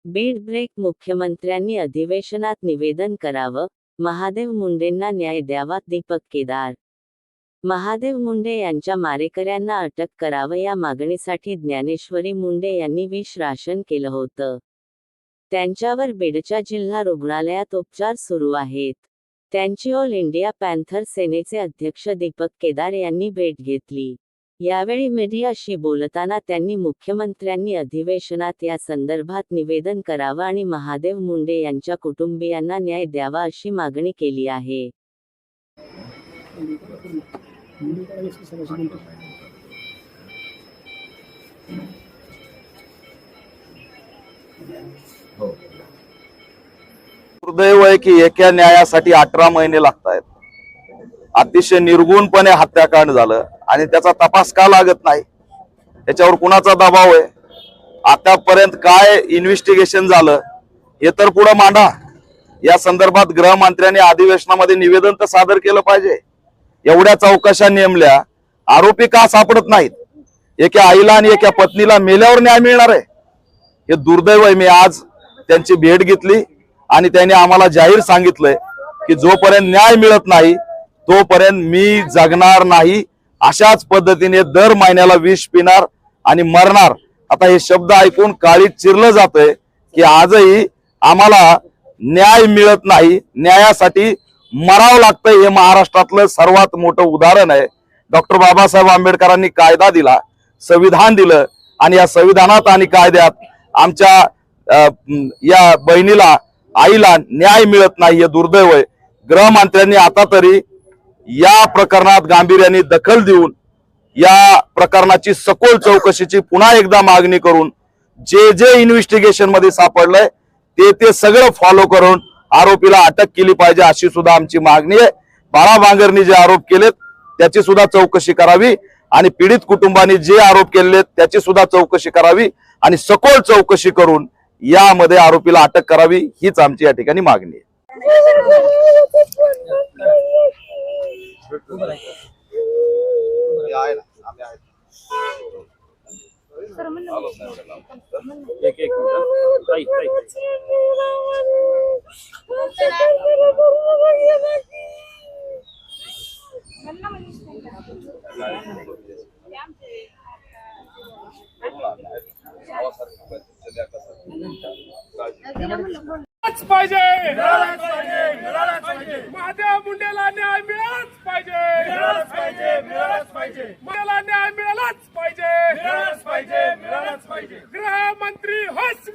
Beed break मुख्यमंत्र्यांनी अधिवेशनात निवेदन करावं, महादेव मुंडेंना न्याय द्यावा. दीपक केदार. महादेव मुंडे यांच्या मारेकऱ्यांना अटक करावं या मागणीसाठी ज्ञानेश्वरी मुंडे यांनी विष राशन केलं होतं. त्यांच्यावर बीडच्या जिल्हा रुग्णालयात उपचार सुरू आहेत. त्यांची ऑल इंडिया पॅन्थर सेनेचे अध्यक्ष दीपक केदार यांनी भेट घेतली. यावेळी मीडियाशी बोलताना त्यांनी मुख्यमंत्र्यांनी अधिवेशनात या संदर्भात निवेदन करावं आणि महादेव मुंडे यांच्या कुटुंबियांना न्याय द्यावा अशी मागणी केली आहे. दुर्दैव आहे की एका न्यायासाठी 18 महिने लागतायत. अतिशय निर्गुणपणे हत्याकांड झालं आणि त्याचा तपास का लागत नाही, याच्यावर कुणाचा दबाव आहे? आतापर्यंत काय इन्व्हेस्टिगेशन झालं हे तर पुढे मांडा. या संदर्भात गृहमंत्र्यांनी अधिवेशनामध्ये निवेदन तर सादर केलं पाहिजे. एवढ्या चौकशा नेमल्या, आरोपी का सापडत नाहीत? एका आईला आणि एका पत्नीला मेल्यावर न्याय मिळणार आहे? हे दुर्दैव आहे. मी आज त्यांची भेट घेतली आणि त्यांनी आम्हाला जाहीर सांगितलंय की जोपर्यंत न्याय मिळत नाही तोपर्यंत मी जगणार नाही. अशाच पद्धतीने दर महिन्याला विष पिणार आणि मरणार. आता हे शब्द ऐकून काळीज चिरलं जातंय की आजही आम्हाला न्याय मिळत नाही, न्यायासाठी मरावं लागतंय. हे महाराष्ट्रातलं सर्वात मोठं उदाहरण आहे. डॉक्टर बाबासाहेब आंबेडकरांनी कायदा दिला, संविधान दिलं आणि या संविधानात आणि कायद्यात आमच्या या बहिणीला, आईला न्याय मिळत नाही. हे दुर्दैव आहे. गृहमंत्र्यांनी आता तरी या प्रकरणात गांभीर्याने दखल देऊन या प्रकरणाची सखोल चौकशीची पुन्हा एकदा मागणी करून जे जे इन्व्हेस्टिगेशन मध्ये सापडलंय ते सगळं फॉलो करून आरोपीला अटक केली पाहिजे अशी सुद्धा आमची मागणी आहे. बाळा भांगरनी जे आरोप केलेत त्याची सुद्धा चौकशी करावी आणि पीडित कुटुंबांनी जे आरोप केलेत त्याची सुद्धा चौकशी करावी आणि सखोल चौकशी करून यामध्ये आरोपीला अटक करावी, हीच आमची या ठिकाणी मागणी आहे. पाहिजे महादेव मुंडेला न्याय मिळालाच पाहिजे, मला न्याय मिळालाच पाहिजे. गृहमंत्री होस